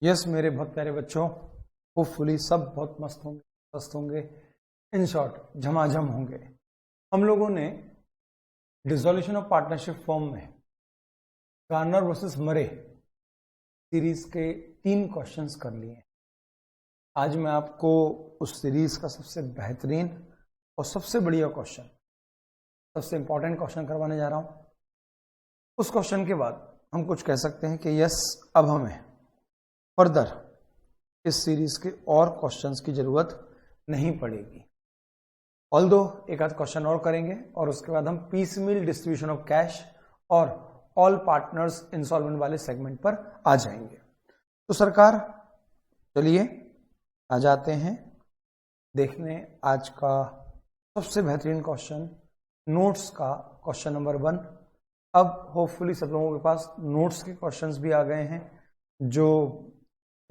Yes मेरे बहुत प्यारे बच्चों, होपफुली सब बहुत मस्त होंगे, स्वस्थ होंगे, इन शॉर्ट झमाझम होंगे। हम लोगों ने डिसोल्यूशन ऑफ पार्टनरशिप फॉर्म में गार्नर वर्सेस मरे सीरीज के 3 क्वेश्चंस कर लिए। आज मैं आपको उस सीरीज का सबसे बेहतरीन और सबसे बढ़िया क्वेश्चन, सबसे इंपॉर्टेंट क्वेश्चन करवाने जा रहा हूं। उस क्वेश्चन के बाद हम कुछ कह सकते हैं कि यस, अब हमें फर्दर इस सीरीज के और क्वेश्चंस की जरूरत नहीं पड़ेगी। ऑल्दो एक आध क्वेश्चन और करेंगे और उसके बाद हम पीसमील डिस्ट्रीब्यूशन ऑफ कैश और ऑल पार्टनर्स इंसॉल्वेंट वाले सेगमेंट पर आ जाएंगे। तो सरकार चलिए आ जाते हैं देखने आज का सबसे बेहतरीन क्वेश्चन, नोट्स का क्वेश्चन नंबर 1। अब होपफुली सब लोगों के पास नोट्स के क्वेश्चंस भी आ गए हैं, जो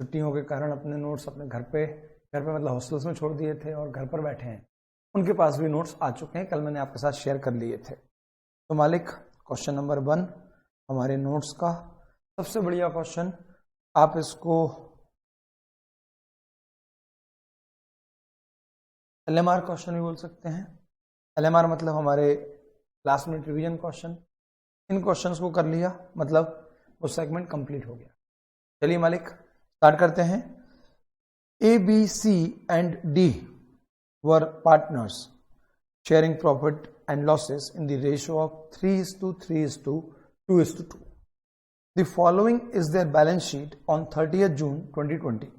छुट्टियों के कारण अपने नोट्स अपने घर पे मतलब हॉस्टल्स में छोड़ दिए थे और घर पर बैठे हैं, उनके पास भी नोट्स आ चुके हैं। कल मैंने आपके साथ शेयर कर लिए थे। तो मालिक, क्वेश्चन नंबर 1 हमारे नोट्स का सबसे बढ़िया क्वेश्चन। आप इसको LMR क्वेश्चन भी बोल सकते हैं। LMR मतलब हमारे लास्ट मिनट रिवीजन क्वेश्चन। इन क्वेश्चंस को कर लिया मतलब वो सेगमेंट कंप्लीट हो गया। चलिए मालिक स्टार्ट करते हैं। A, B, C and D were partners sharing profit and losses in the ratio of 3:3:2:2. The following is their balance sheet on 30th June 2020.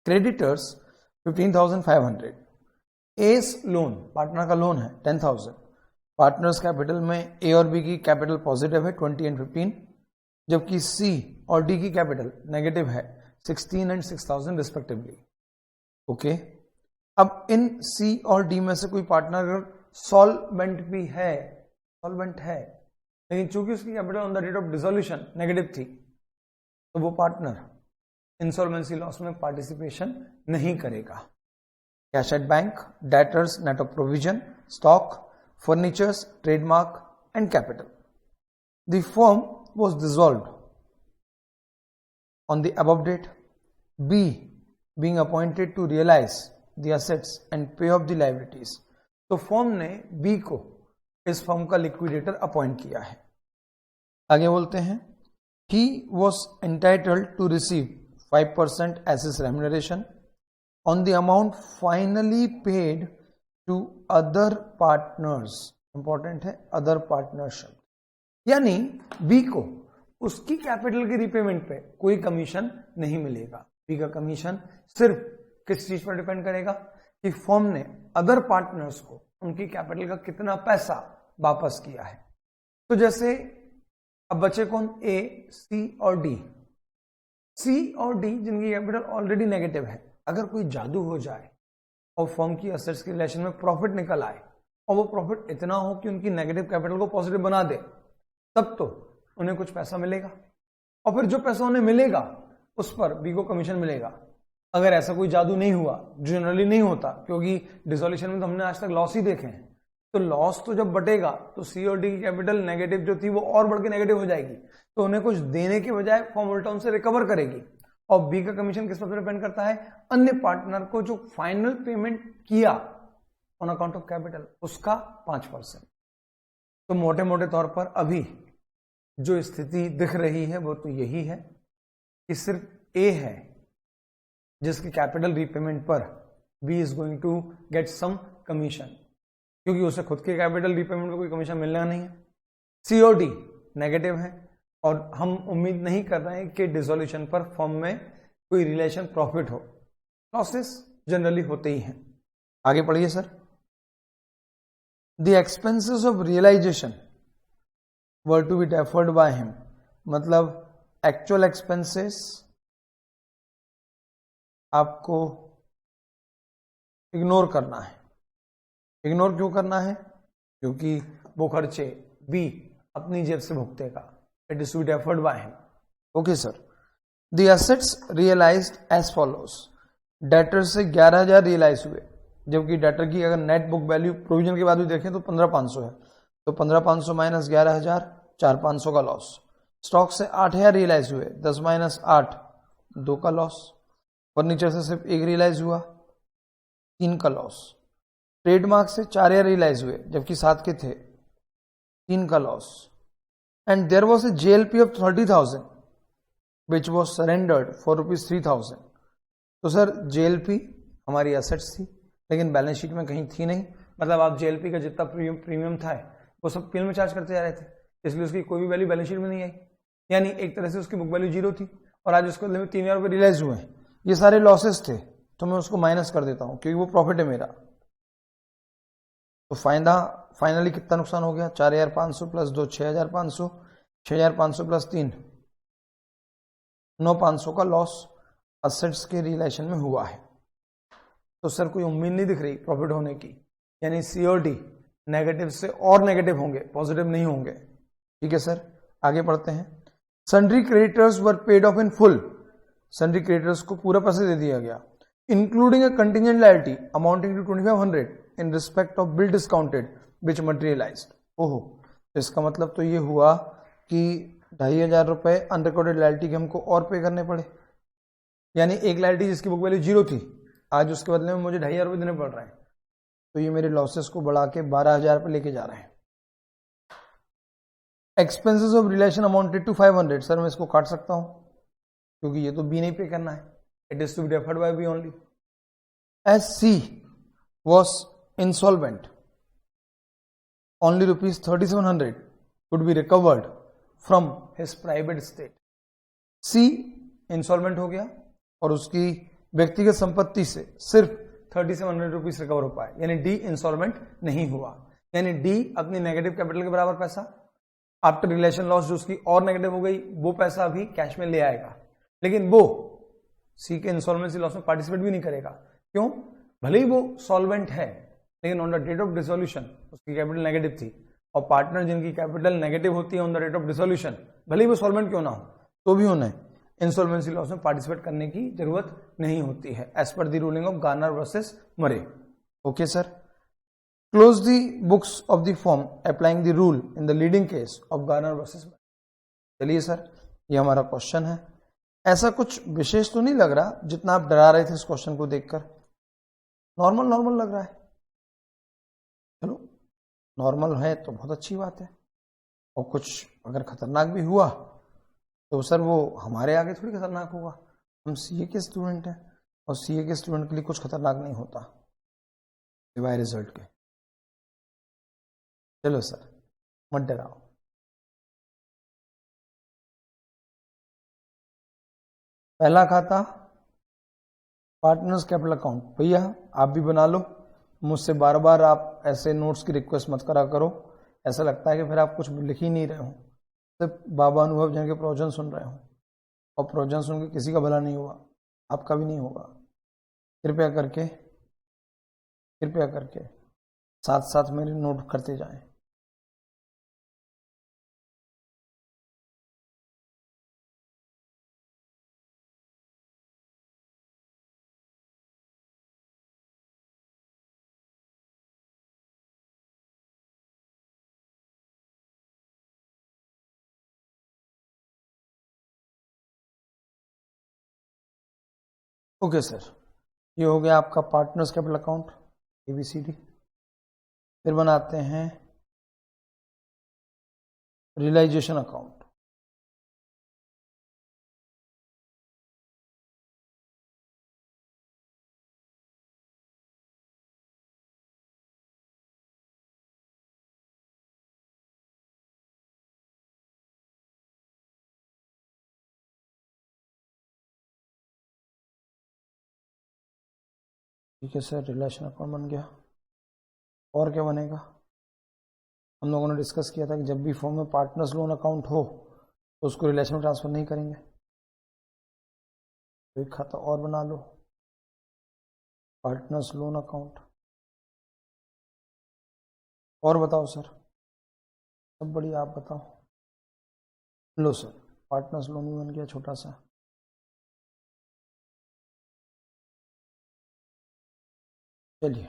Creditors 15,500. A's loan, partner का loan है 10,000। Partners capital में A और B की capital positive है 20 and 15, जबकि C और D की capital negative है 16 and 6,000 रिस्पेक्टिवली। ओके, अब इन C और D में से कोई पार्टनर अगर सॉल्वेंट भी है, सॉल्वेंट है, लेकिन चूंकि उसकी capital on the date of dissolution negative थी, तो वो पार्टनर इंसॉल्वेंसी लॉस में पार्टिसिपेशन नहीं करेगा। Cash at bank, debtors, net of provision, stock, furnitures, trademark and capital. The firm was dissolved on the above date. B being appointed to realize the assets and pay off the liabilities. तो firm ने B को इस firm का liquidator appoint किया है। आगे बोलते हैं, he was entitled to receive 5% as his remuneration on the amount finally paid to other partners. Important है other partnership, यानी बी को उसकी कैपिटल के रिपेमेंट पे कोई कमीशन नहीं मिलेगा। बी का कमीशन सिर्फ किस चीज पर डिपेंड करेगा कि फर्म ने अदर पार्टनर्स को उनकी कैपिटल का कितना पैसा वापस किया है। तो जैसे अब बचे कौन, ए, सी और डी। सी और डी जिनकी कैपिटल ऑलरेडी नेगेटिव है, अगर कोई जादू हो जाए और फर्म की एसेट्स के रिलेशन में प्रॉफिट निकल आए और वो प्रॉफिट इतना हो कि उनकी नेगेटिव कैपिटल को पॉजिटिव बना दे, तब तो उन्हें कुछ पैसा मिलेगा और फिर जो पैसा उन्हें मिलेगा उस पर बी को कमीशन मिलेगा। अगर ऐसा कोई जादू नहीं हुआ, जनरली नहीं होता, क्योंकि डिसोल्यूशन में तो हमने आज तक लॉस ही देखे हैं, तो लॉस तो जब बटेगा तो सी और डी की कैपिटल नेगेटिव जो थी वो और बढ़ के नेगेटिव हो जाएगी, तो उन्हें कुछ देने के बजाय फर्म उल्टा उनसे रिकवर करेगी। और बी का कमीशन किस पर डिपेंड करता है, अन्य पार्टनर को जो फाइनल पेमेंट किया ऑन अकाउंट ऑफ कैपिटल उसका 5%। तो मोटे मोटे तौर पर अभी जो स्थिति दिख रही है वो तो यही है कि सिर्फ ए है जिसकी कैपिटल रीपेमेंट पर B is going to get some commission, क्योंकि उसे खुद के कैपिटल रीपेमेंट पर कोई कमीशन मिलना नहीं है। सी और डी नेगेटिव है और हम उम्मीद नहीं कर रहे हैं कि डिसोल्यूशन पर फर्म में कोई रिलेशन प्रॉफिट हो, लॉसेस जनरली होते ही हैं। आगे पढ़िए sir. The expenses of realization were to be deferred by him, मतलब एक्चुअल एक्सपेंसेस आपको इग्नोर करना है। इग्नोर क्यों करना है, क्योंकि वो खर्चे बी अपनी जेब से भुगतेगा। It is to be deferred by him. Okay sir. The assets realised as follows. Debtor से 11,000 रियलाइज हुए, जबकि डेटर की अगर नेट बुक वैल्यू प्रोविजन के बाद भी देखें तो 15,500 है, तो 15,500 माइनस 11,000, 4,500 का लॉस। स्टॉक से 8,000 रियलाइज हुए, 10 माइनस 8, 2 का लॉस, फर्नीचर से सिर्फ 1 रियलाइज हुआ, 3 का लॉस, ट्रेडमार्क से 4 यार रियलाइज हुए जबकि 7 के थे, 3 का loss, and there was a JLP of 30,000 which was surrendered for ₹3,000। तो सर JLP हमारी एसेट्स थी लेकिन बैलेंस शीट में कहीं थी नहीं, मतलब आप JLP का जितना प्रीमियम था वो सब पीएल में चार्ज करते जा रहे थे, इसलिए उसकी कोई भी वैल्यू बैलेंस शीट में नहीं आई, यानी एक तरह से उसकी बुक वैल्यू 0 थी और आज उसके बदले में 3,000 रुपये रियलाइज हुए हैं। ये सारे लॉसेस थे तो मैं उसको माइनस कर देता हूं क्योंकि वो प्रॉफिट है मेरा। तो फाइनली कितना नुकसान हो गया, 4,500 प्लस 2 6,500, 6,500 प्लस 3 9,500 का लॉस असेट्स के रिलेशन में हुआ है। तो सर कोई उम्मीद नहीं दिख रही प्रॉफिट होने की, यानी COD नेगेटिव से और नेगेटिव होंगे, पॉजिटिव नहीं होंगे। ठीक है सर, आगे बढ़ते हैं। Sundry creditors were paid off in full, sundry creditors को पूरा पैसे दे दिया गया, including a contingent liability amounting to 2,500 in respect of bill discounted which materialised. ओहो, तो इसका मतलब तो ये हुआ कि 2,500 रुपए अनरिकॉर्डेड लायबिलिटी के हमको और पे करने पड़े, यानी एक लायबिलिटी जिसकी बुक वैल्यू 0 थी आज उसके बदले में मुझे 2,500 रुपए देने पड़ रहे हैं। तो ये मेरे लॉसेस को बढ़ा के 12,000 पे लेके जा रहे हैं। Expenses of realisation amounted to 500, sir मैं इसको काट सकता हूं क्योंकि ये तो बी नहीं पे करना है, it is to be deferred by B only. As C was insolvent, only ₹3,700 would be recovered from his private estate. C insolvent हो गया और उसकी व्यक्तिगत संपत्ति से सिर्फ 3,700 रुपीज रिकवर हो पाए, यानी डी इंसॉल्वेंट नहीं हुआ, यानी डी अपनी नेगेटिव कैपिटल के बराबर पैसा आफ्टर रिलेशन लॉस जो उसकी और नेगेटिव हो गई वो पैसा भी कैश में ले आएगा, लेकिन वो सी के इंसॉल्वेंसी लॉस में पार्टिसिपेट भी नहीं करेगा। क्यों? भले ही वो सॉल्वेंट है लेकिन on the date of dissolution उसकी कैपिटल नेगेटिव थी, और पार्टनर जिनकी कैपिटल नेगेटिव होती है on the date of dissolution भले ही वो सॉल्वेंट क्यों ना हो तो भी उन्हें इंसॉल्वेंसी लॉस में पार्टिसिपेट करने की जरूरत नहीं होती है, as per the ruling of Garner versus Murray. Okay sir, close the books of the firm applying the rule in the leading case of Garner versus Murray. चलिए सर, ये हमारा क्वेश्चन है। ऐसा कुछ विशेष तो नहीं लग रहा जितना आप डरा रहे थे इस क्वेश्चन को देखकर, नॉर्मल लग रहा है। चलो नॉर्मल है तो बहुत अच्छी बात है, और कुछ अगर खतरनाक भी हुआ तो सर वो हमारे आगे थोड़ी खतरनाक होगा, हम सीए के स्टूडेंट हैं और सीए के स्टूडेंट के लिए कुछ खतरनाक नहीं होता सिवाय रिजल्ट के। चलो सर मत डराओ। पहला खाता पार्टनर्स कैपिटल अकाउंट, भैया आप भी बना लो, मुझसे बार बार आप ऐसे नोट्स की रिक्वेस्ट मत करा करो, ऐसा लगता है कि फिर आप कुछ लिख ही नहीं रहे हो, सिर्फ बाबा अनुभव जन के प्रवचन सुन रहे हो, और प्रवचन सुन के किसी का भला नहीं हुआ, आपका भी नहीं होगा। कृपया करके साथ साथ मेरे नोट करते जाएं। ओके सर, ये हो गया आपका पार्टनर्स कैपिटल अकाउंट ABCD। फिर बनाते हैं रियलाइजेशन अकाउंट। ठीक है सर, रिलेशन अकाउंट बन गया। और क्या बनेगा? हम लोगों ने डिस्कस किया था कि जब भी फॉर्म में पार्टनर्स लोन अकाउंट हो तो उसको रिलेशन में ट्रांसफर नहीं करेंगे, तो एक खाता और बना लो, पार्टनर्स लोन अकाउंट। और बताओ सर, सब बढ़िया, आप बताओ। लो सर, पार्टनर्स लोन भी बन गया छोटा सा। चलिए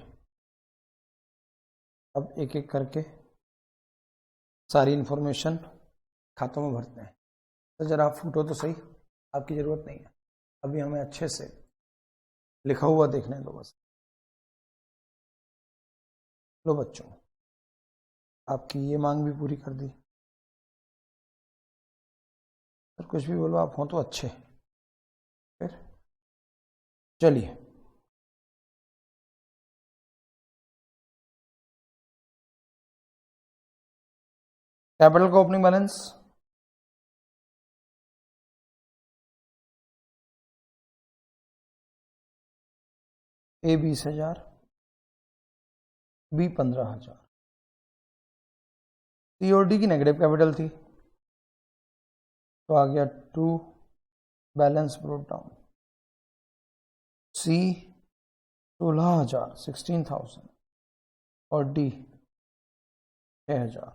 अब एक एक करके सारी इंफॉर्मेशन खातों में भरते हैं। तो जरा आप फूटो तो सही, आपकी ज़रूरत नहीं है। अभी हमें अच्छे से लिखा हुआ देखने दो बस। लो बच्चों, आपकी ये मांग भी पूरी कर दी। पर कुछ भी बोलो आप हो तो अच्छे। फिर चलिए, कैपिटल का ओपनिंग बैलेंस ए 20,000, बी 15,000। सी और डी की नेगेटिव कैपिटल थी तो आ गया 2, बैलेंस ब्रोट डाउन। सी 16,000 16,000 और डी 6,000।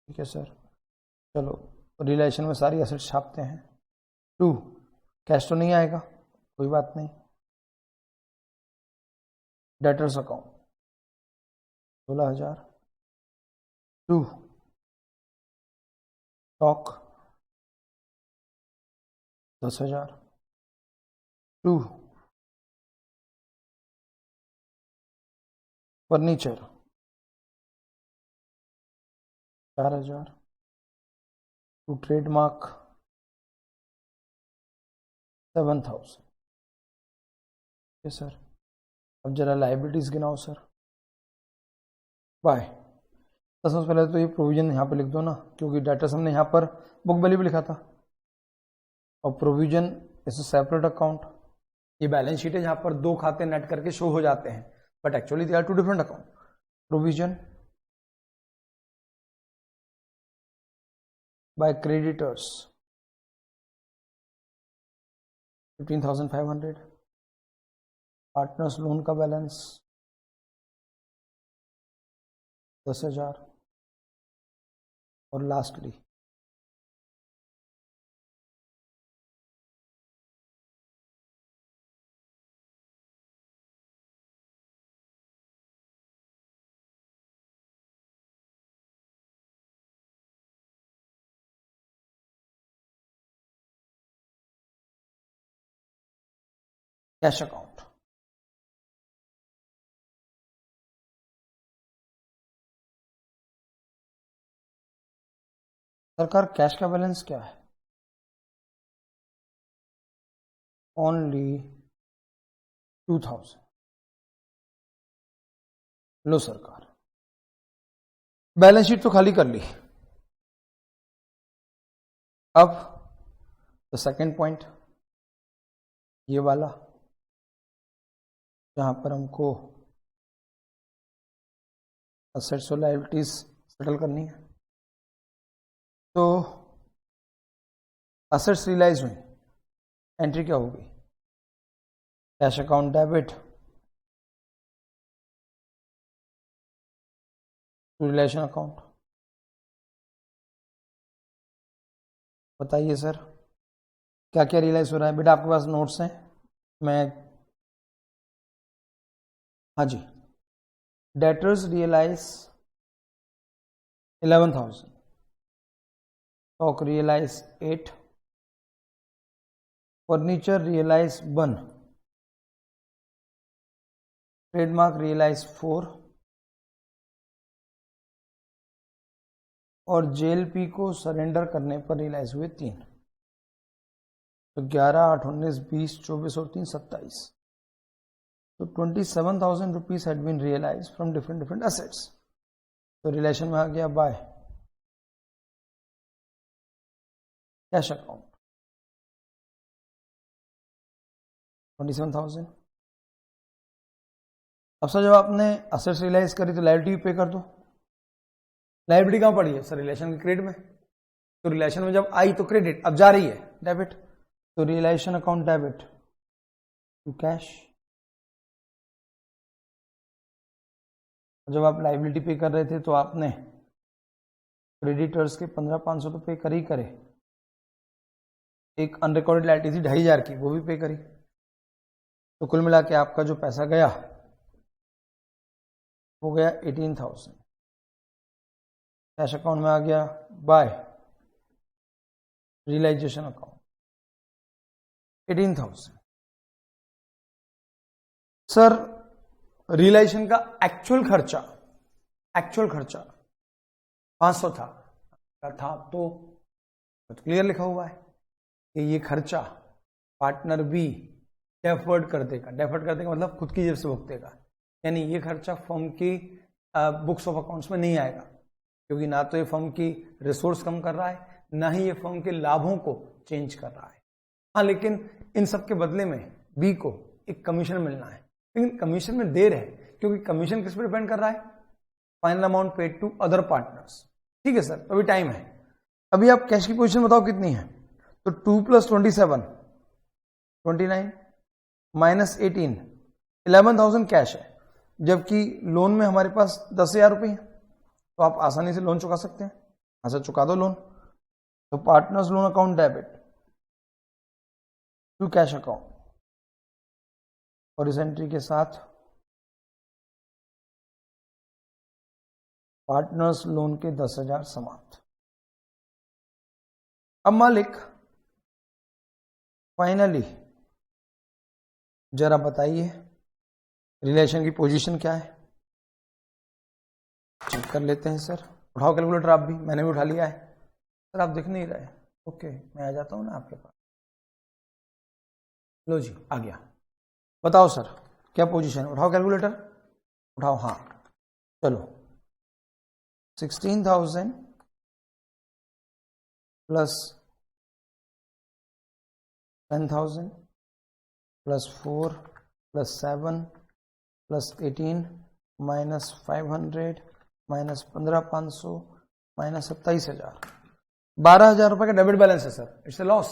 ठीक है सर, चलो रिलेशन में सारी एसेट छापते हैं। 2, कैश तो नहीं आएगा, कोई बात नहीं। Debtors account 16,000। 2, stock 10,000। 2, furniture 4,000। 2, trademark 7,000। ठीक है सर, अब जरा लाइबिलिटीज गिनाओ सर। बाय। तो सबसे पहले तो ये प्रोविजन यहाँ पे लिख दो ना, क्योंकि डेटर्स हमने यहाँ पर बुक वैल्यू भी लिखा था और provision is a separate account. ये बैलेंस शीट है जहाँ पर दो खाते नेट करके शो हो जाते हैं, but actually they are two different account. Provision by creditors 15,500। Partners loan का बैलेंस 10,000। और लास्टली कैश अकाउंट। सरकार कैश का बैलेंस क्या है? ओनली 2,000। लो सरकार, बैलेंस शीट तो खाली कर ली। अब द सेकेंड पॉइंट ये वाला, जहां पर हमको असेट्स और लायबिलिटीज सेटल करनी है। तो असेट्स रियलाइज हुई, एंट्री क्या होगी? Cash account debit to realisation account. बताइए सर, क्या क्या रियलाइज हो रहा है? बेटा आपके पास नोट्स हैं? मैं हाँ जी। Debtors realise 11,000, stock realise 8, furniture realise 1, trademark realise 4 और जेएलपी को सरेंडर करने पर रियलाइज हुए 3। तो 11, 8, 19, 20, 24 और 3, 27। तो 27,000 rupees had been realise from different assets. तो रिलेशन में आ गया बाय कैश अकाउंट 27,000। अब सर जब आपने असेट्स रियलाइज करी तो लायबिलिटी पे कर दो। लायबिलिटी कहां पड़ी है सर? रिलेशन के क्रेडिट में। तो रिलेशन में जब आई तो क्रेडिट, अब जा रही है डेबिट, तो realisation account debit to cash. जब आप लायबिलिटी पे कर रहे थे तो आपने क्रेडिटर्स के 15,500 तो पे कर ही करे, एक अनरिकॉर्डेड लायबिलिटी थी 2,500 की, वो भी पे करी। तो कुल मिला के आपका जो पैसा गया वो गया 18,000। कैश अकाउंट में आ गया by realisation account 18,000। Sir realisation का एक्चुअल खर्चा 500 था तो क्लियर लिखा हुआ है कि ये खर्चा पार्टनर बी डेफर्ड कर देगा। डेफर्ड कर देगा मतलब खुद की जेब से भुगतेगा, यानी ये खर्चा फर्म की बुक्स ऑफ अकाउंट्स में नहीं आएगा, क्योंकि ना तो ये फर्म की रिसोर्स कम कर रहा है, ना ही ये फर्म के लाभों को चेंज कर रहा है। हाँ, लेकिन इन सब के बदले में बी को एक कमीशन मिलना है, लेकिन कमीशन में देर है, क्योंकि कमीशन किस पर डिपेंड कर रहा है? Final amount paid to other partners. ठीक है सर, अभी टाइम है। अभी आप कैश की पोजीशन बताओ कितनी है? तो 2 + 27 29 माइनस 18 11,000 कैश है, जबकि लोन में हमारे पास 10,000 रुपये है, तो आप आसानी से लोन चुका सकते हैं। अच्छा, चुका दो लोन। तो partners loan account debit to cash account, और इस एंट्री के साथ पार्टनर्स लोन के 10,000 समाप्त। अब मालिक फाइनली जरा बताइए रिलेशन की पोजीशन क्या है? चेक कर लेते हैं सर। उठाओ कैलकुलेटर आप भी, मैंने भी उठा लिया है। सर आप दिख नहीं रहे, ओके मैं आ जाता हूं ना आपके पास। लो जी, आ गया। बताओ सर क्या पोजीशन है? उठाओ कैलकुलेटर, उठाओ। हाँ चलो, 16,000 plus 10,000 plus 4 plus 7 plus 18 minus 500 minus 15,500 minus 27,000, 12,000 रुपए का डेबिट बैलेंस है sir. It's a loss.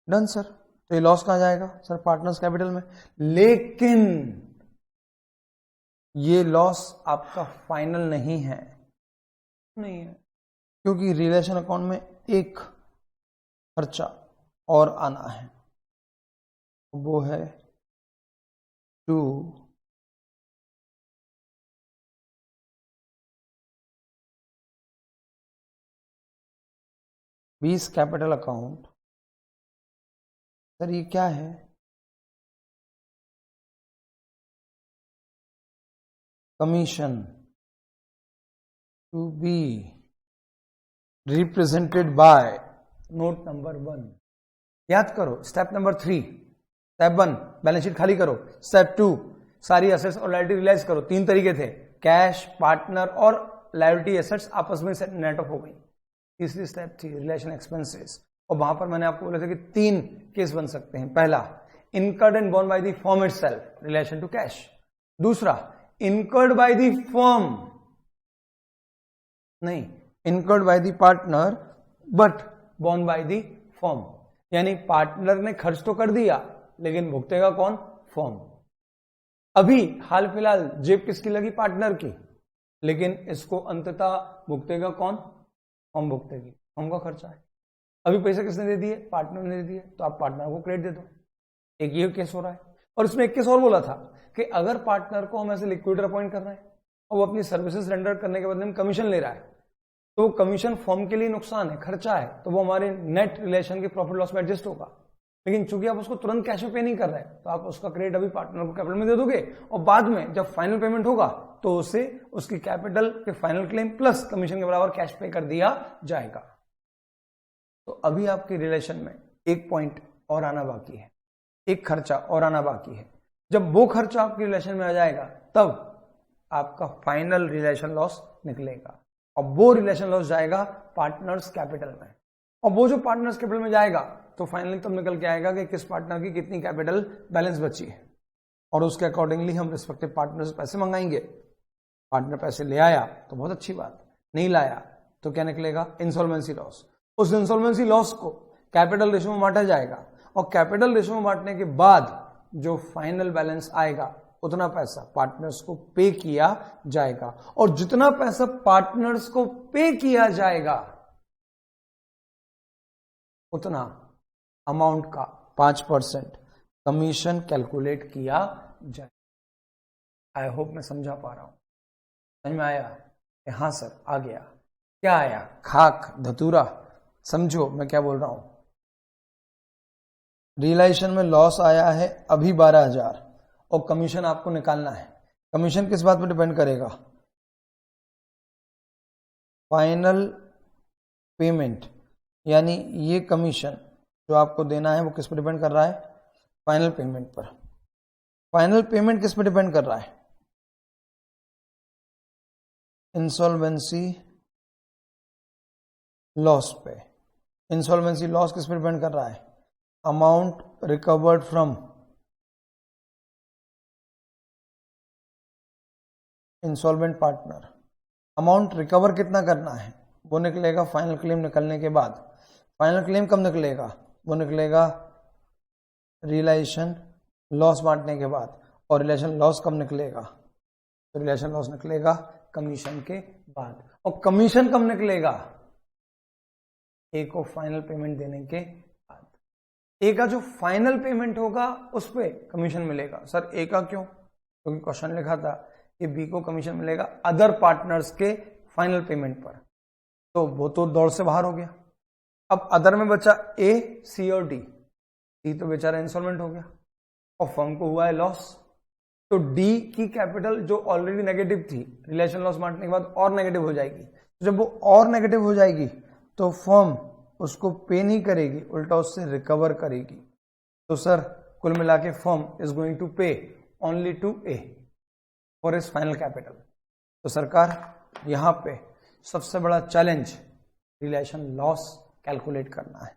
Done sir. तो ये लॉस कहां जाएगा सर? पार्टनर्स कैपिटल में। लेकिन ये लॉस आपका फाइनल नहीं है, क्योंकि रिलेशन अकाउंट में एक खर्चा और आना है, वो है 2 20 कैपिटल अकाउंट। सर ये क्या है? Commission to be represented by note number 1। याद करो, step number 3, step 1 balance sheet खाली करो, स्टेप 2 सारी एसेट्स और लायबिलिटी रियलाइज करो। 3 तरीके थे, कैश, पार्टनर और लायबिलिटी एसेट्स आपस में नेट ऑफ हो गई। तीसरी स्टेप थी रिलेशन एक्सपेंसेस, और वहां पर मैंने आपको बोला था कि 3 केस बन सकते हैं। पहला, incurred and borne by the firm itself realisation to cash. दूसरा, इनकर्ड बाय द फर्म, नहीं, incurred by the partner but borne by the firm, यानी पार्टनर ने खर्च तो कर दिया लेकिन भुगतेगा कौन? फर्म। अभी हाल फिलहाल जेब किसकी लगी? पार्टनर की, लेकिन इसको अंततः भुगतेगा कौन? फर्म भुगतेगी, फर्म का खर्चा है। अभी पैसे किसने दे दिए? पार्टनर ने दे दिए, तो आप पार्टनर को क्रेडिट दे दो। एक ये केस हो रहा है। और इसमें एक केस और बोला था कि अगर पार्टनर को हम ऐसे लिक्विडेटर अपॉइंट कर रहे हैं और वो अपनी सर्विसेज रेंडर करने के बदले में कमीशन ले रहा है, तो कमीशन फर्म के लिए नुकसान है, खर्चा है, तो वो हमारे नेट रिलेशन के प्रॉफिट लॉस में एडजस्ट होगा। लेकिन चूंकि आप उसको तुरंत कैश में पे नहीं कर रहे, तो आप उसका क्रेडिट अभी पार्टनर को कैपिटल में दे दोगे, और बाद में जब फाइनल पेमेंट होगा तो उसे उसकी कैपिटल के फाइनल क्लेम प्लस कमीशन के बराबर कैश पे कर दिया जाएगा। तो अभी आपके रिलेशन में एक पॉइंट और आना बाकी है, एक खर्चा और आना बाकी है। जब वो खर्चा आपके रिलेशन में आ जाएगा, तब आपका फाइनल रिलेशन लॉस निकलेगा, और वो रिलेशन लॉस जाएगा पार्टनर्स कैपिटल में। और वो जो पार्टनर्स कैपिटल में जाएगा, तो फाइनली तब निकल के आएगा कि किस पार्टनर की कितनी कैपिटल बैलेंस बची है, और उसके अकॉर्डिंगली हम रिस्पेक्टिव पार्टनर से पैसे मंगाएंगे। पार्टनर पैसे ले आया तो बहुत अच्छी बात, नहीं लाया तो क्या निकलेगा? Insolvency loss. उस इंसॉल्वेंसी लॉस को कैपिटल रेशियो में बांटा जाएगा, और कैपिटल रेशियो में बांटने के बाद जो फाइनल बैलेंस आएगा, उतना पैसा पार्टनर्स को पे किया जाएगा। और जितना पैसा पार्टनर्स को पे किया जाएगा, उतना अमाउंट का 5% कमीशन कैलकुलेट किया जाए। आई होप मैं समझा पा रहा हूं। समझ में आया? हाँ सर आ गया। क्या आया? खाक धतूरा। समझो मैं क्या बोल रहा हूं। रियलाइजेशन में लॉस आया है अभी 12,000 और कमीशन आपको निकालना है। कमीशन किस बात पर डिपेंड करेगा? फाइनल पेमेंट, यानी ये कमीशन जो आपको देना है वो किस पर डिपेंड कर रहा है? फाइनल पेमेंट पर। फाइनल पेमेंट किस पर डिपेंड कर रहा है? इंसॉल्वेंसी लॉस पे। इंसॉल्वेंसी लॉस किस पर डिपेंड कर रहा है? Amount recovered from insolvent partner. Amount recover कितना करना है वो निकलेगा फाइनल क्लेम निकलने के बाद। फाइनल क्लेम कब निकलेगा? वो निकलेगा रियलाइजेशन लॉस बांटने के बाद। और रियलाइजेशन लॉस कब निकलेगा? तो रियलाइजेशन लॉस निकलेगा कमीशन के बाद। और कमीशन कब निकलेगा? ए को फाइनल पेमेंट देने के बाद। ए का जो फाइनल पेमेंट होगा उस पे कमीशन मिलेगा। सर ए का क्यों? क्योंकि क्वेश्चन लिखा था कि बी को कमीशन मिलेगा अदर पार्टनर्स के फाइनल पेमेंट पर, तो वो तो दौड़ से बाहर हो गया। अब अदर में बचा ए, सी और डी। डी तो बेचारा इंस्टॉलमेंट हो गया और फर्म को हुआ है लॉस। तो डी की कैपिटल जो ऑलरेडी नेगेटिव थी, रिलेशन लॉस बांटने के बाद और नेगेटिव हो जाएगी। तो जब वो और नेगेटिव हो जाएगी तो फर्म उसको पे नहीं करेगी, उल्टा उससे रिकवर करेगी। तो सर कुल मिला के firm is going to pay only to A for is final capital. तो सरकार यहां पे सबसे बड़ा चैलेंज रिलेशन लॉस कैलकुलेट करना है।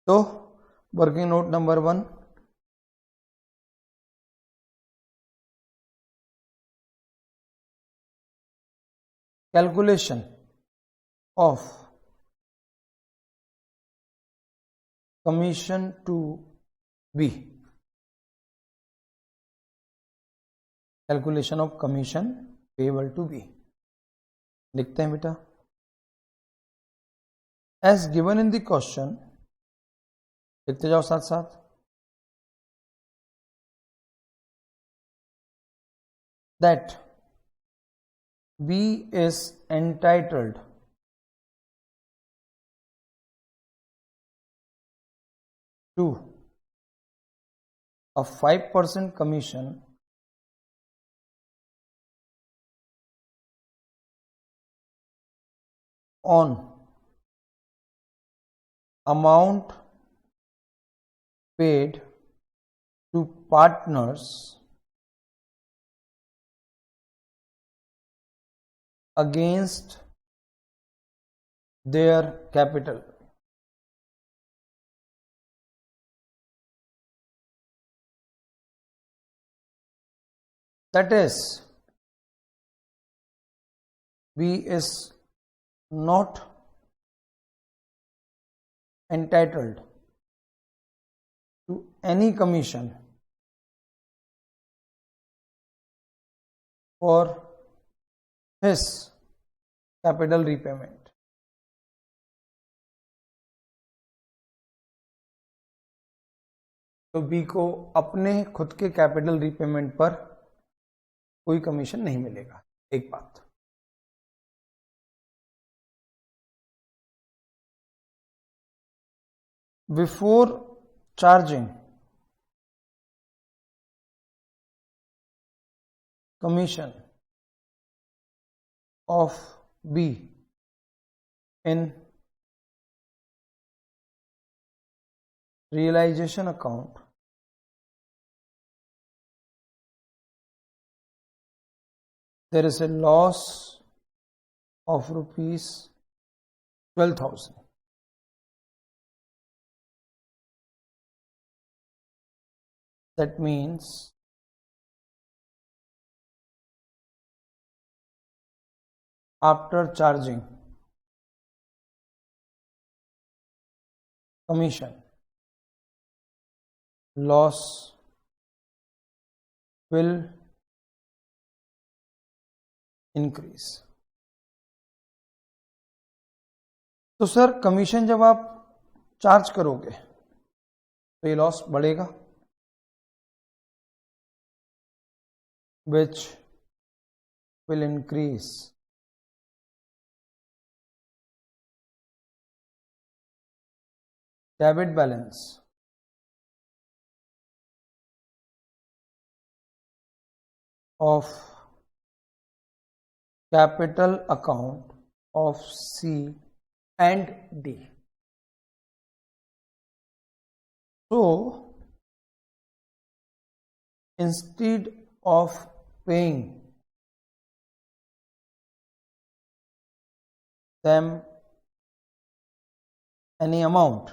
तो working note number 1, calculation of commission to B, calculation of commission payable to B। लिखते हैं बेटा, as given in the question, लिखते जाओ साथ साथ। that B is entitled to a 5% commission on amount paid to partners against their capital। That is, B is not entitled to any commission for his capital repayment। तो B को अपने खुद के capital repayment पर कोई commission नहीं मिलेगा। एक बात, before charging commission of B in realization account, there is a loss of rupees 12,000। That means after charging commission, loss will increase। तो सर कमीशन जब आप चार्ज करोगे तो ये लॉस बढ़ेगा, which will increase debit balance of capital account of C and D. So instead of paying them any amount,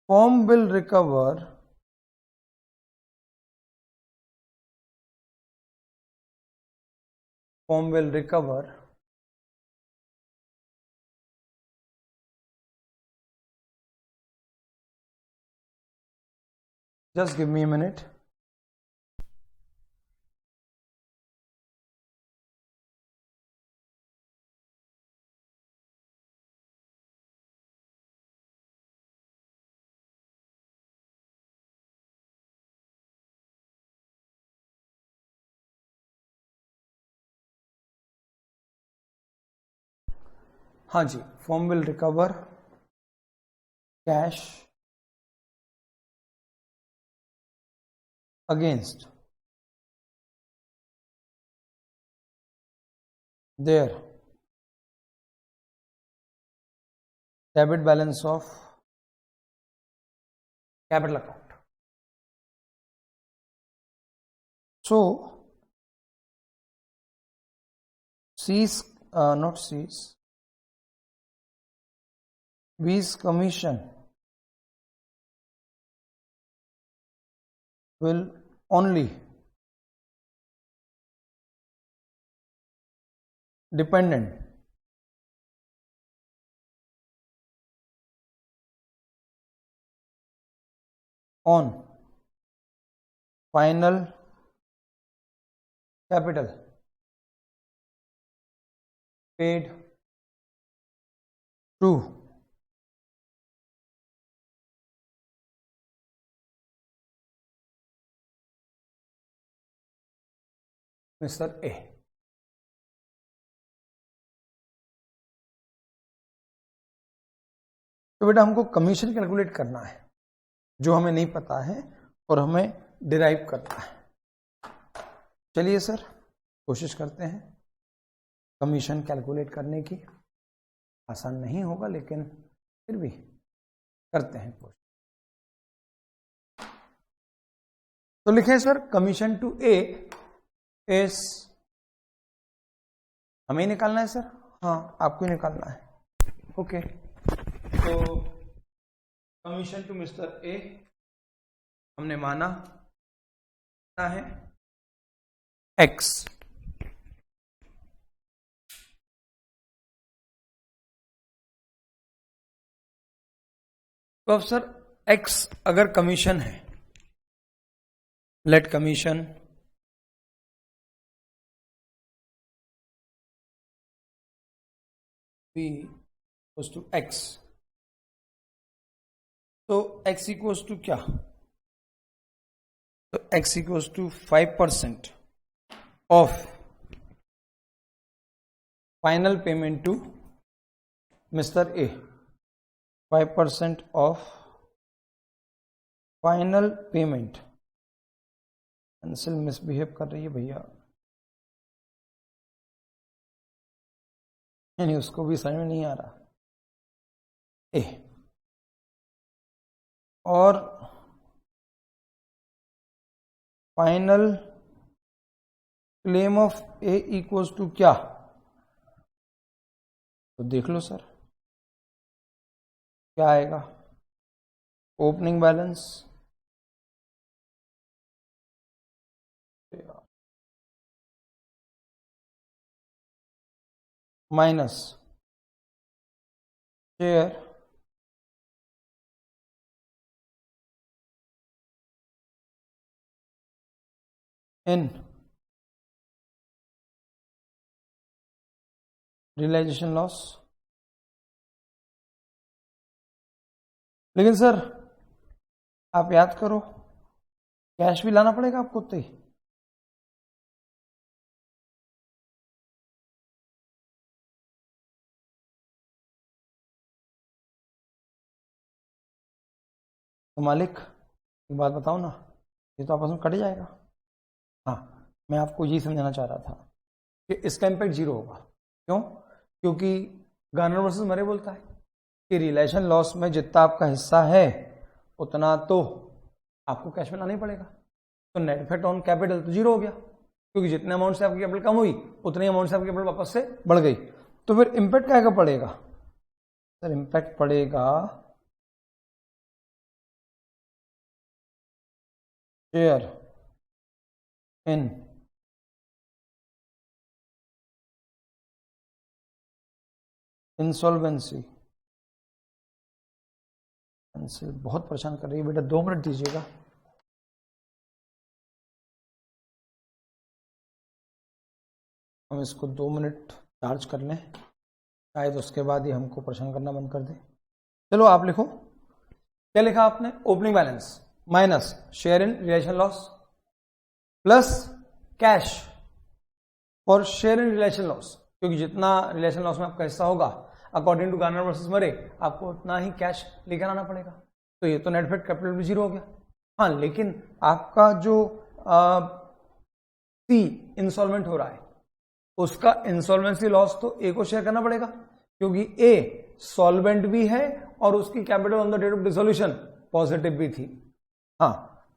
firm will recover just give me a minute. हाँ जी, firm will recover cash against their debit balance of capital account. So B's commission will only dependent on final capital paid to Mr. A. तो बेटा हमको commission calculate करना है जो हमें नहीं पता है और हमें डिराइव करना है। चलिए सर कोशिश करते हैं कमीशन कैलकुलेट करने की। आसान नहीं होगा लेकिन फिर भी करते हैं कोशिश। तो लिखें sir commission to A is, हमें निकालना है सर? हाँ आपको ही निकालना है। ओके तो कमीशन टू मिस्टर ए हमने माना है एक्स। तो अब सर एक्स अगर कमीशन है, let commission be equals to X, तो x इक्वल्स टू क्या? तो x equals to 5% of final payment to Mister A. 5% of final payment. Pencil misbehave कर रही है भैया, यानी उसको भी समझ में नहीं आ रहा। ए और final claim of A equals to क्या? तो देख लो सर क्या आएगा। Opening balance minus share in realisation loss. लेकिन सर आप याद करो कैश भी लाना पड़ेगा आपको तो ही। तो मालिक एक बात बताओ ना, ये तो आपस में कट जाएगा। हाँ, मैं आपको यही समझाना चाह रहा था कि इसका इम्पैक्ट 0 होगा। क्यों? क्योंकि गार्नर वर्सेस मरे बोलता है कि रिलेशन लॉस में जितना आपका हिस्सा है उतना तो आपको कैश में लाना ही पड़ेगा। तो नेट इफेक्ट ऑन कैपिटल तो 0 हो गया, क्योंकि जितने अमाउंट से आपकी कैपिटल कम हुई उतने अमाउंट से आपकी कैपिटल वापस से बढ़ गई। तो फिर इम्पैक्ट क्या पड़ेगा सर? इम्पैक्ट पड़ेगा शेयर इन इंसॉल्वेंसी। बहुत परेशान कर रही है बेटा, 2 मिनट दीजिएगा। हम इसको 2 मिनट चार्ज कर लें, शायद उसके बाद ही हमको परेशान करना बंद कर दे। चलो आप लिखो, क्या लिखा आपने? Opening balance minus share in relation loss plus cash for share in relation loss, क्योंकि जितना रिलेशन लॉस में आपका हिस्सा होगा अकॉर्डिंग टू गार्नर वर्सेस मरे आपको उतना ही कैश लेकर आना पड़ेगा। तो ये तो नेट इफेक्ट कैपिटल भी 0 हो गया। हाँ, लेकिन आपका जो सी इंस्टॉलमेंट हो रहा है उसका इंसॉल्वेंसी लॉस तो ए को शेयर करना पड़ेगा, क्योंकि ए सॉल्वेंट भी है और उसकी capital on the date of dissolution positive भी थी। हाँ,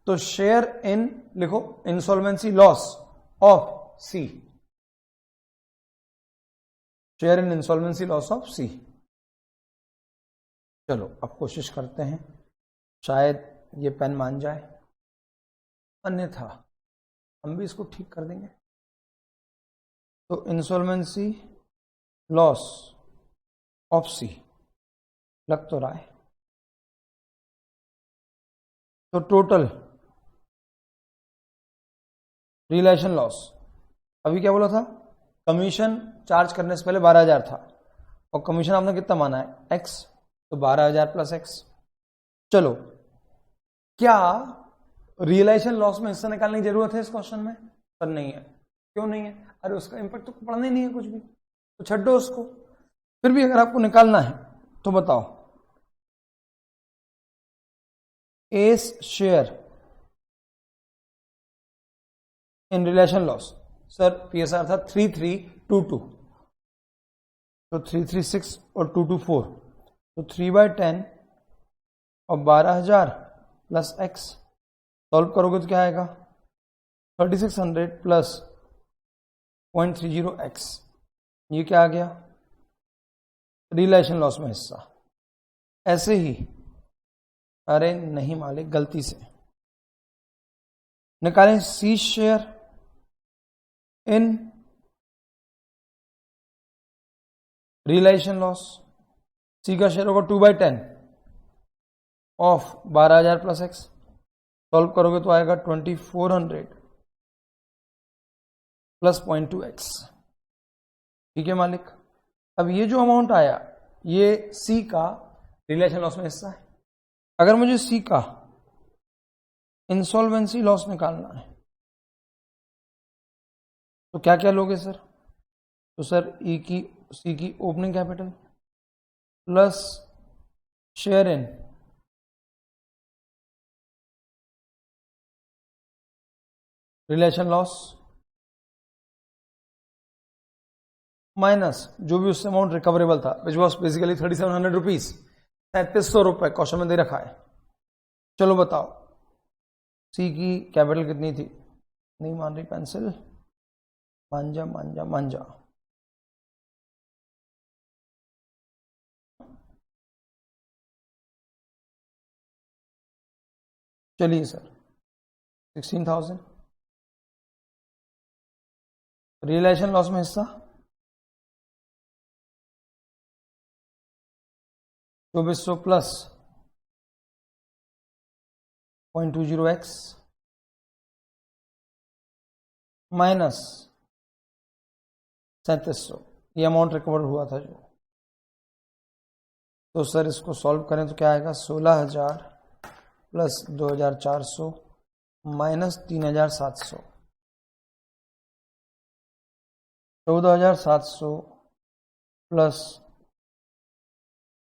तो शेयर इन लिखो insolvency loss of C, share in insolvency loss of C. चलो अब कोशिश करते हैं, शायद ये पेन मान जाए, अन्यथा हम भी इसको ठीक कर देंगे। तो इंसॉल्वेंसी लॉस ऑफ सी लग तो रहा है। तो टोटल रिलेशन लॉस अभी क्या बोला था? कमीशन चार्ज करने से पहले 12,000 था और कमीशन आपने कितना माना है? x, तो 12,000 प्लस x। चलो, क्या रियलाइजेशन लॉस में हिस्सा निकालने की जरूरत है इस क्वेश्चन में? पर नहीं है। क्यों नहीं है? अरे उसका इंपैक्ट तो पढ़ना ही नहीं है कुछ भी, तो छड्डो उसको। फिर भी अगर आपको निकालना है तो बताओ, S share in relation loss, sir PSR था 3322, तो 336 और 224, तो 3/10 और 12,000 प्लस x। सॉल्व करोगे तो क्या आएगा? 3600 प्लस 0.30x। ये क्या आ गया? रिलेशन लॉस में हिस्सा। ऐसे ही, अरे नहीं मालिक, गलती से निकालें सी शेयर इन रिलेशन लॉस। सी का शेयर होगा 2/10 ऑफ 12,000 प्लस x। सॉल्व करोगे तो आएगा 2400 प्लस 0.2x। ठीक है मालिक। अब ये जो अमाउंट आया ये सी का रिलेशन लॉस में हिस्सा है। अगर मुझे सी का इंसॉल्वेंसी लॉस निकालना है तो क्या क्या लोगे सर? तो सर सी की opening capital plus share in relation loss minus जो भी उससे अमाउंट रिकवरेबल था, विच वॉज बेसिकली 3700 रुपीज, 3700 रुपए क्वेश्चन में दे रखा है। चलो बताओ, सी की कैपिटल कितनी थी? नहीं मान रही पेंसिल, मांझा मांझा मांझा। चलिए सर 16,000। रियलाइजेशन लॉस में हिस्सा 2400 प्लस 0.20x माइनस 3700, ये अमाउंट रिकवर हुआ था जो। तो सर इसको सॉल्व करें तो क्या आएगा? 16,000 प्लस 2,400 माइनस 3,700, 14,700 प्लस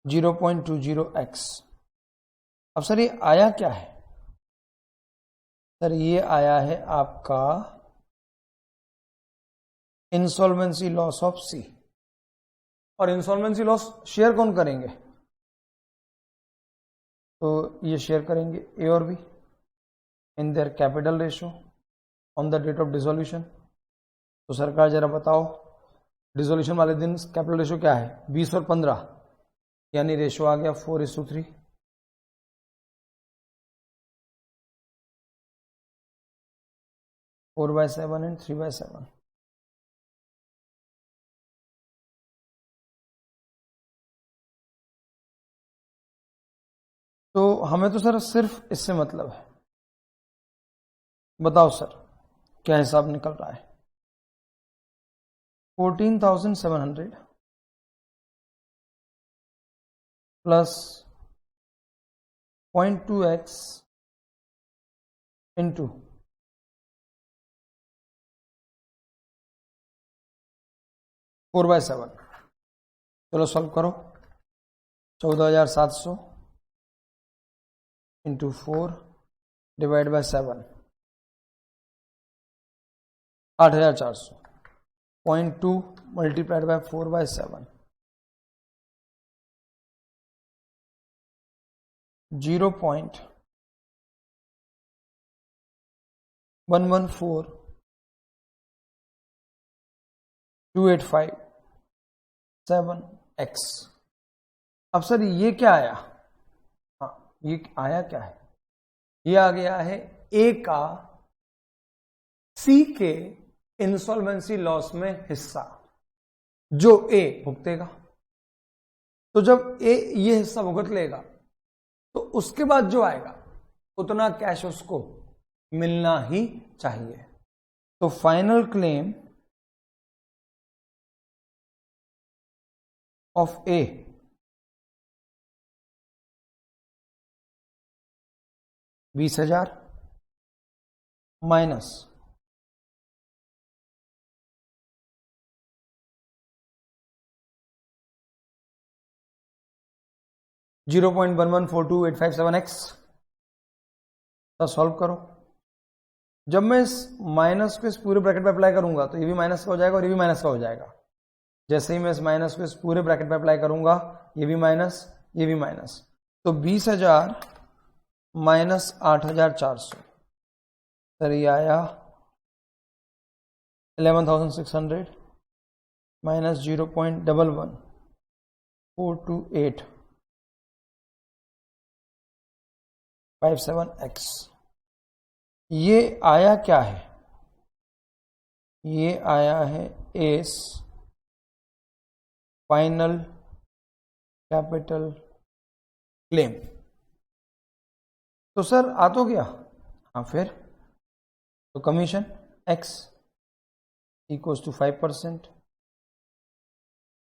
0.20x। अब सर ये आया क्या है? सर ये आया है आपका इंसॉल्वेंसी लॉस ऑफ सी, और इंसॉल्वेंसी लॉस शेयर कौन करेंगे? तो ये शेयर करेंगे ए और B in their capital ratio on the date of dissolution. तो सरकार जरा बताओ, डिसोल्यूशन वाले दिन कैपिटल रेशो क्या है? 20 और 15, यानी रेशो आ गया 4:3। 4/7 एंड 3/7। तो हमें तो सर सिर्फ इससे मतलब है, बताओ सर क्या हिसाब निकल रहा है? 14,700 प्लस 0.2x इंटू 4/7। चलो सॉल्व करो। 14,700 into 4 divide by 7, 8,400। 0.2 multiplied by 4/7, 0.114285 अब सर ये क्या आया? हाँ, ये आया क्या है? ये आ गया है ए का सी के इंसॉल्वेंसी लॉस में हिस्सा, जो ए भुगतेगा। तो जब ए ये हिस्सा भुगत लेगा तो उसके बाद जो आएगा उतना कैश उसको मिलना ही चाहिए। तो final claim of A $20,000 minus 0.114285 तो सॉल्व करो। जब मैं इस माइनस को इस पूरे ब्रैकेट पे अप्लाई करूंगा तो ये भी माइनस का हो जाएगा और ये भी माइनस का हो जाएगा। जैसे ही मैं इस माइनस को इस पूरे ब्रैकेट पे अप्लाई करूंगा, ये भी माइनस, ये भी माइनस। तो 20,000 माइनस 8,400, सर ये आया 11,600 माइनस 0.1142857x। ये आया क्या है? ये आया है एस फाइनल कैपिटल क्लेम। तो सर आ तो गया। हाँ फिर तो commission x equals to 5%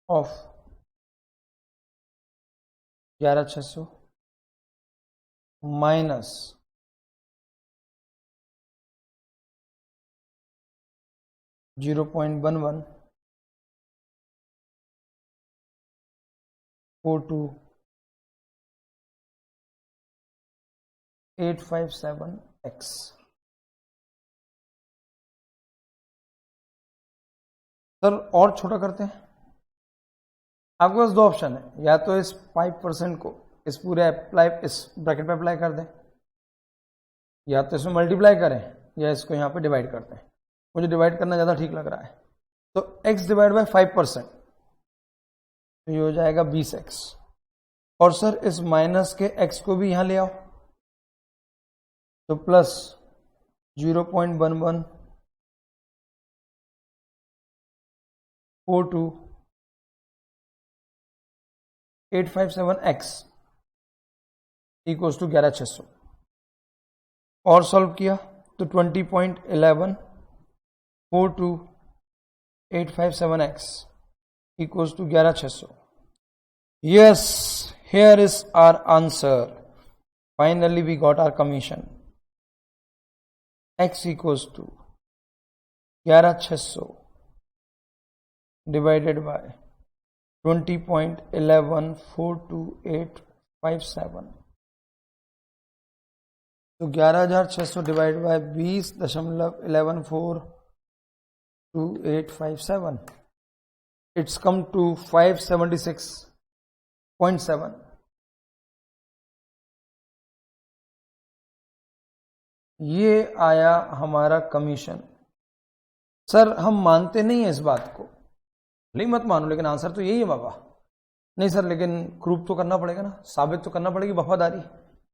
of 11,600 minus 0.11428557x। Sir और छोटा करते हैं। आपके पास दो ऑप्शन है, या तो इस 5% को इस पूरे अप्लाई इस ब्रैकेट पे अप्लाई कर दें, या तो इसमें मल्टीप्लाई करें, या इसको यहां पे डिवाइड करते हैं। मुझे डिवाइड करना ज्यादा ठीक लग रहा है। तो x डिवाइड बाय 5%, तो ये हो जाएगा 20x। और सर इस माइनस के x को भी यहां ले आओ, तो प्लस 0.11428557x इक्वल्स टू 11,600। और सॉल्व किया तो 20.11428557x equals to 11,600. Yes, here is our answer. Finally we got our commission. X equals to 11,600 divided by 20.11428557 तो 11,600 divide by 20.114287, it's come to 576.7। ये आया हमारा कमीशन। सर हम मानते नहीं है इस बात को। नहीं मत मानो, लेकिन आंसर तो यही है बाबा। नहीं सर, लेकिन प्रूफ तो करना पड़ेगा ना, साबित तो करना पड़ेगी वफादारी।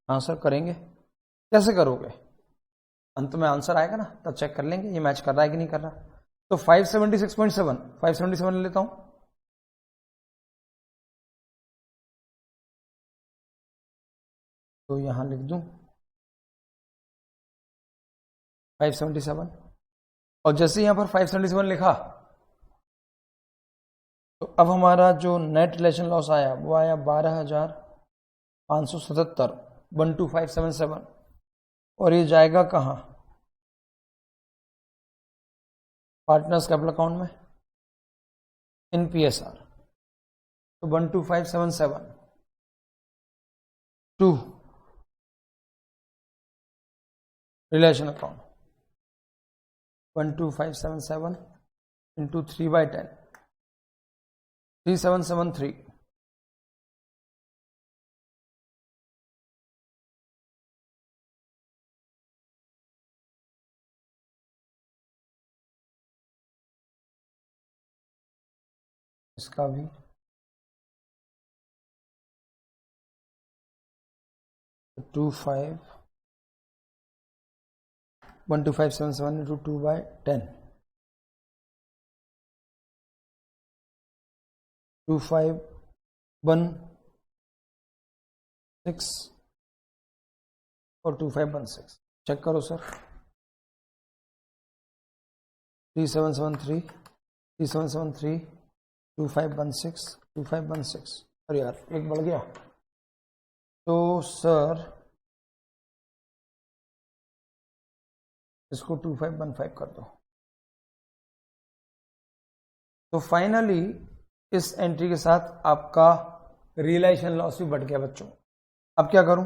हाँ सर करेंगे। कैसे करोगे? अंत में आंसर आएगा ना, तब चेक कर लेंगे ये मैच कर रहा है कि नहीं कर रहा। तो 576.7, 577 ले लेता हूं। तो यहां लिख दूं 577, और जैसे यहां पर 577 लिखा, तो अब हमारा जो नेट रिलेशन लॉस आया वो आया 12,577, 12577, और ये जाएगा कहां? पार्टनर्स कैपिटल अकाउंट में, इन PSR। तो 12577 टू रिलेशन अकाउंट, 12577 इंटू 3/10, 3773। इसका भी 12577 इंटू 2/10, 2516 और 2516। चेक करो सर, 3773, 3773, 2516, 2516। अरे यार एक बढ़ गया। तो सर इसको 2515 कर दो। तो फाइनली इस एंट्री के साथ आपका रियलाइजेशन लॉस भी बढ़ गया बच्चों। अब क्या करूं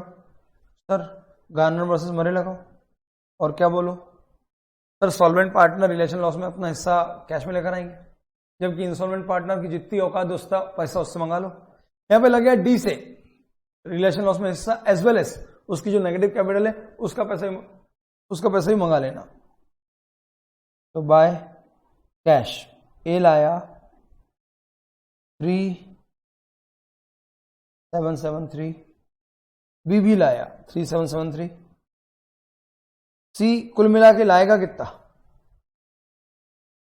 सर? गार्नर वर्सेस मरे लगाओ और क्या बोलो sir? Solvent partner relation loss में अपना हिस्सा कैश में लेकर आएंगे, जबकि इंसॉल्वेंट पार्टनर की जितनी औकात दोस्ता पैसा उससे मंगा लो। यहां पे लग गया डी से रिलेशन लॉस में हिस्सा, एज वेल एज उसकी जो नेगेटिव कैपिटल है उसका पैसा ही मंगा लेना। तो बाय कैश ए लाया 3773, बी भी लाया 3773, सी कुल मिला के लाएगा कितना?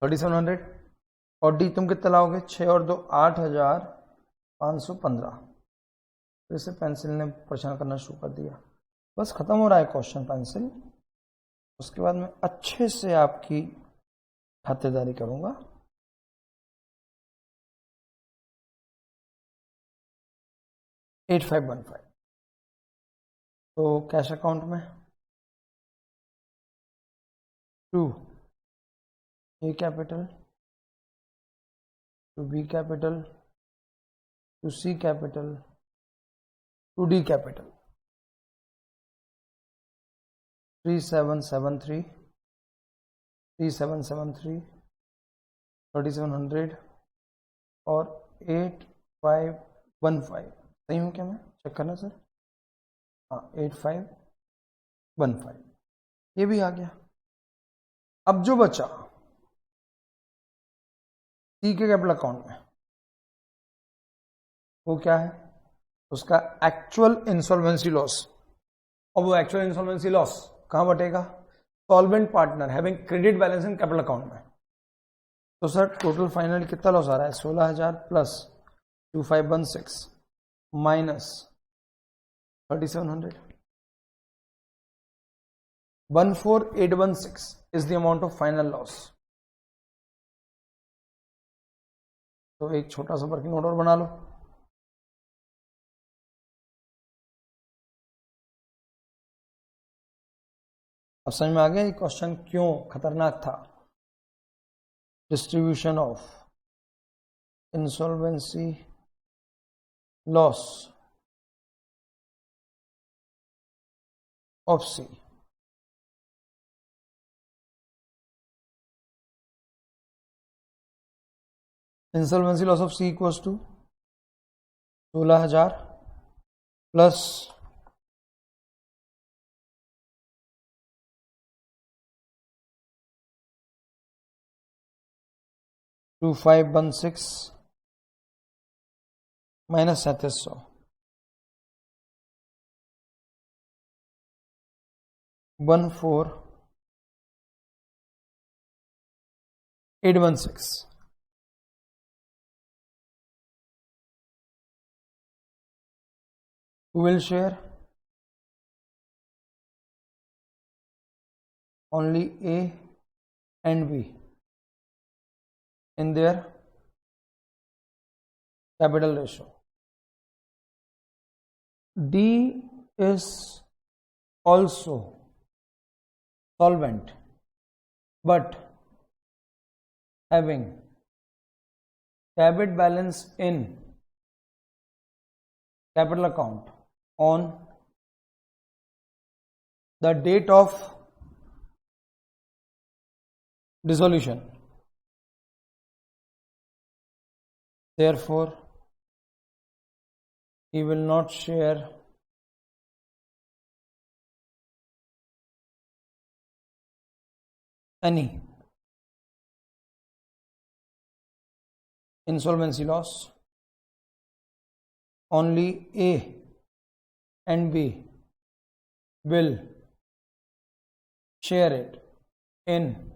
3700, और डी तुम कितना लाओगे? 6 और 2 8,515। फिर से पेंसिल ने परेशान करना शुरू कर दिया। बस खत्म हो रहा है क्वेश्चन पेंसिल, उसके बाद मैं अच्छे से आपकी खातेदारी करूंगा। $8515। तो कैश अकाउंट में 2 A capital, to B capital, to C capital, to D capital, 3773, 3773, 3700 और 8515। सही हूँ क्या मैं? चेक करना सर। हाँ 8515, ये भी आ गया। अब जो बचा सी के कैपिटल अकाउंट में, वो क्या है? उसका एक्चुअल इंसॉल्वेंसी लॉस। और वो एक्चुअल इंसॉल्वेंसी लॉस कहां बटेगा? Solvent partner having credit balance in capital account में। तो सर टोटल फाइनल कितना लॉस आ रहा है? 16,000 plus 2516 minus 3700, 14816 is the amount of final loss। तो एक छोटा सा वर्किंग नोट और बना लो। अब समझ में आ गया ये क्वेश्चन क्यों खतरनाक था। Distribution of insolvency loss of C. Insolvency loss of C equals to 16,000 plus 2516 minus 3700 14,816 who will share only A and B in their capital ratio. D is also solvent but having debit balance in capital account on the date of dissolution. Therefore, he will not share any insolvency loss. Only A and B will share it in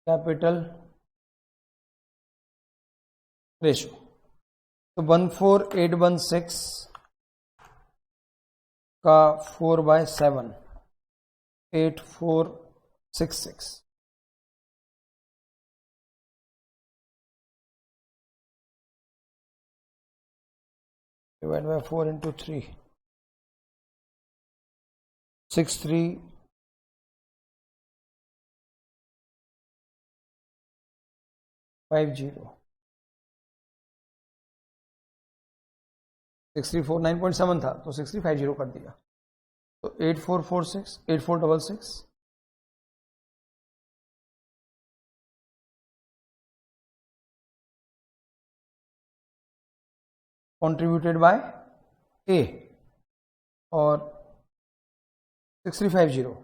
capital ratio. तो 14,816 का 4/7 8466 divided by 4 into 3 6350 6349.7 था तो 6350 कर दिया तो 8446 8466 contributed by A और 6350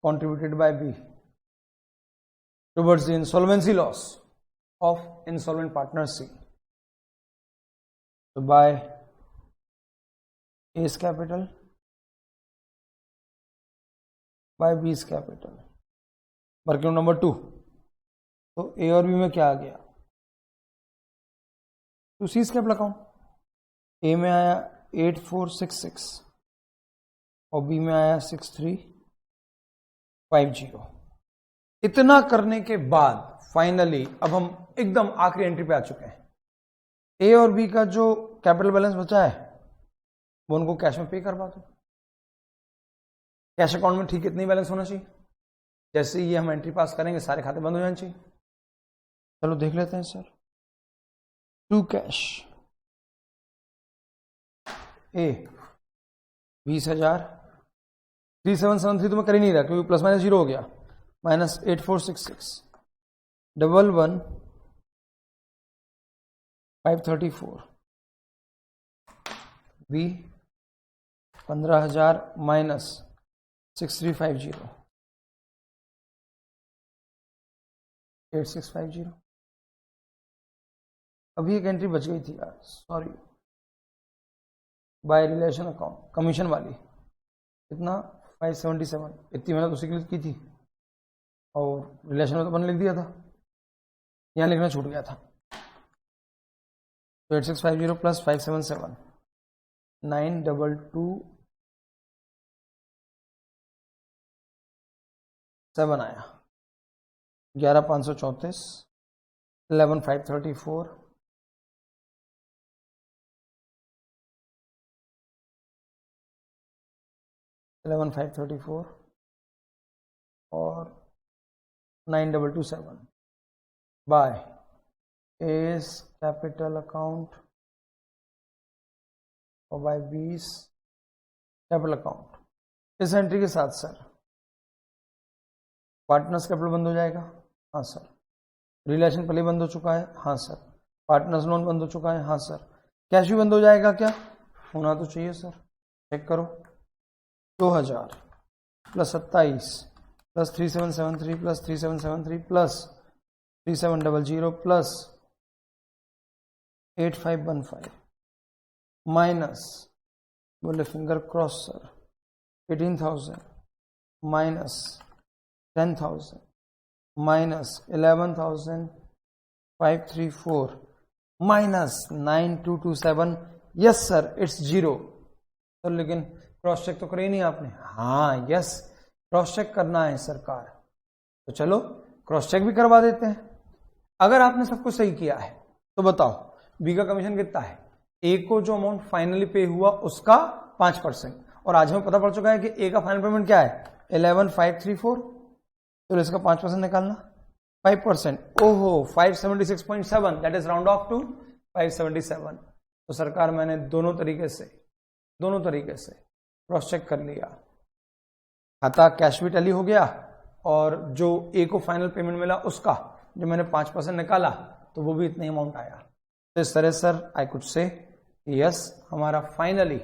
contributed by B towards the insolvency loss of insolvent partner C. So by A's capital by B's capital. Working number 2 तो A और B में क्या आ गया टू सीज कैपिटल अकाउंट ए में आया 8466 और बी में आया 6350. इतना करने के बाद फाइनली अब हम एकदम आखिरी एंट्री पे आ चुके हैं. ए और बी का जो कैपिटल बैलेंस बचा है वो उनको कैश में पे करवा दो. कैश अकाउंट में ठीक कितनी बैलेंस होना चाहिए. जैसे ये हम एंट्री पास करेंगे सारे खाते बंद हो जाने चाहिए. चलो देख लेते हैं सर. टू कैश ए 20,000 3773 तो मैं कर ही नहीं रहा क्योंकि प्लस माइनस 0 हो गया. Minus 8466 11 534 B 15,000 minus 6350 8650. अभी एक एंट्री बच गई थी यार sorry. By relation account commission वाली कितना 577 इतनी मैंने तो उसी की थी और रिलेशन में तो मैंने लिख दिया था. यहाँ लिखना छूट गया था. तो 8650 प्लस 577 9227 आया. 11,534 11,534 11,534 और 9,227 बाय एस कैपिटल अकाउंट और बाय बीस कैपिटल अकाउंट. इस एंट्री के साथ सर पार्टनर्स कैपिटल बंद हो जाएगा. हाँ सर रिलेशन पहले बंद हो चुका है, हाँ सर। पार्टनर्स लोन बंद हो चुका है, हाँ सर। कैश भी बंद हो जाएगा क्या? होना तो चाहिए सर। चेक करो, 2000 plus 27 plus 3773 plus 3773 plus 3700 plus 8515 minus, बोले finger cross sir, 18,000 minus 10,000 minus 11,534 minus 9227। Yes sir, it's 0। Sir लेकिन क्रॉस चेक तो करे नहीं आपने। हाँ यस, क्रॉस चेक करना है सरकार, तो चलो क्रॉस चेक भी करवा देते हैं। अगर आपने सब कुछ सही किया है तो बताओ बी का कमीशन कितना है? ए को जो अमाउंट फाइनली पे हुआ उसका 5%, और आज हमें पता पड़ चुका है कि ए का फाइनल पेमेंट क्या है? 11,534। तो इसका 5% निकालना, 5%, ओहो 576.7, that is round off to 577। तो सरकार मैंने दोनों तरीके से क्रॉस चेक कर लिया, खाता कैश भी टैली हो गया, और जो ए को फाइनल पेमेंट मिला उसका जो मैंने 5% निकाला तो वो भी इतने अमाउंट आया। तो इस तरह sir I could say yes, हमारा फाइनली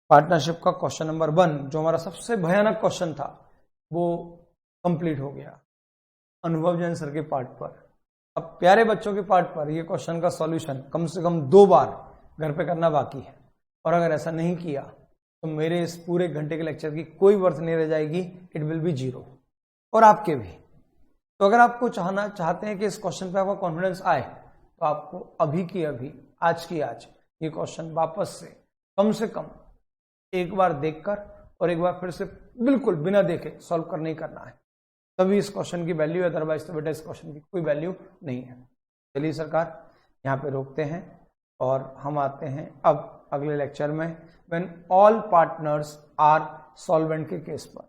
पार्टनरशिप का क्वेश्चन नंबर 1, जो हमारा सबसे भयानक क्वेश्चन था, वो कंप्लीट हो गया अनुभव जैन सर के पार्ट पर। अब प्यारे बच्चों के पार्ट पर ये क्वेश्चन का सॉल्यूशन कम से कम 2 बार घर पे करना बाकी है, और अगर ऐसा नहीं किया तो मेरे इस पूरे घंटे के लेक्चर की कोई वर्थ नहीं रह जाएगी, इट विल बी 0, और आपके भी। तो अगर आपको चाहते हैं कि इस क्वेश्चन पे आपका कॉन्फिडेंस आए, तो आपको अभी की अभी, आज की आज ये क्वेश्चन वापस से कम एक बार देखकर और एक बार फिर से बिल्कुल बिना देखे सॉल्व करने ही करना है, तभी इस क्वेश्चन की वैल्यू है, अदरवाइज तो बेटा इस क्वेश्चन की कोई वैल्यू नहीं है। चलिए सरकार यहाँ पे रोकते हैं और हम आते हैं अब अगले लेक्चर में, when all partners are solvent के केस पर।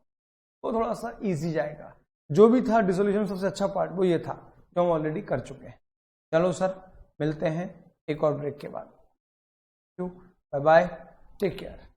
वो थोड़ा सा इजी जाएगा। जो भी था डिसोल्यूशन सबसे अच्छा पार्ट वो ये था जो हम ऑलरेडी कर चुके हैं। चलो सर, मिलते हैं एक और ब्रेक के बाद। Bye bye, take care.